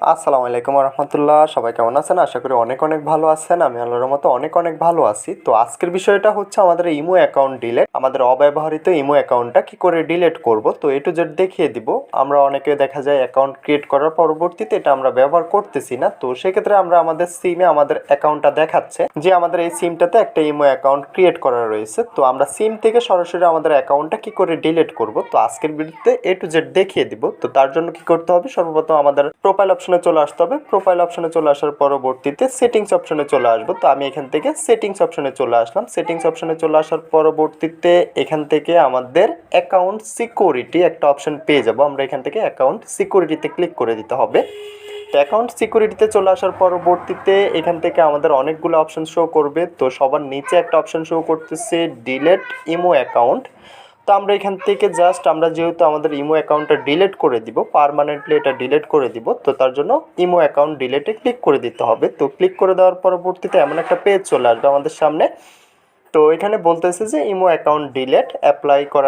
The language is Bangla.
আসসালামু আলাইকুম রহমতুল্লাহ। সবাই কেমন আছেন? আশা করি অনেক অনেক ভালো আছেন। আমি আল্লাহর মতো অনেক অনেক ভালো আছি। তো আজকের বিষয়টা হচ্ছে আমাদের ইমো অ্যাকাউন্ট ডিলেট, আমাদের অব্যবহৃত ইমো অ্যাকাউন্টটা কি করে ডিলেট করব, তো এ টু জেড দেখিয়ে দিব। আমরা অনেকে দেখা যায় অ্যাকাউন্ট ক্রিয়েট করার পরবর্তীতে এটা আমরা ব্যবহার করতেছি না, তো সেক্ষেত্রে আমরা আমাদের সিমে আমাদের অ্যাকাউন্টটা দেখাচ্ছে যে আমাদের এই সিমটাতে একটা ইমো অ্যাকাউন্ট ক্রিয়েট করা রয়েছে। তো আমরা সিম থেকে সরাসরি আমাদের অ্যাকাউন্টটা কি করে ডিলিট করব, তো আজকের ভিডিওতে এ টু জেড দেখিয়ে দিব। তো তার জন্য কি করতে হবে, সর্বপ্রথম আমাদের প্রোফাইল অপশনে চলে আসতে হবে। প্রোফাইল অপশনে চলে আসার পরবর্তীতে সেটিংস অপশনে চলে আসবো। তো আমি এখান থেকে সেটিংস অপশনে চলে আসলাম। সেটিংস অপশনে চলে আসার পরবর্তীতে এখান থেকে আমাদের অ্যাকাউন্ট সিকিউরিটি একটা অপশন পেয়ে যাব। আমরা এখান থেকে অ্যাকাউন্ট সিকিউরিটিতে ক্লিক করে দিতে হবে। তো অ্যাকাউন্ট সিকিউরিটিতে চলে আসার পরবর্তীতে এখান থেকে আমাদের অনেকগুলো অপশন শো করবে। তো সবার নিচে একটা অপশন শো করতেছে ডিলেট ইমো অ্যাকাউন্ট। তো আমরা এখান থেকে জাস্ট আমরা যেহেতু আমাদের ইমো অ্যাকাউন্টটা ডিলিট করে দিব, পার্মানেন্টলি এটা ডিলিট করে দিব, তো তার জন্য ইমো অ্যাকাউন্ট ডিলিটে ক্লিক করে দিতে হবে। তো ক্লিক করে দেওয়ার পরবর্তীতে এমন একটা পেজ চলে আসবে আমাদের সামনে। তো এখানে বলতেছে যে ইমো অ্যাকাউন্ট ডিলিট অ্যাপ্লাই করার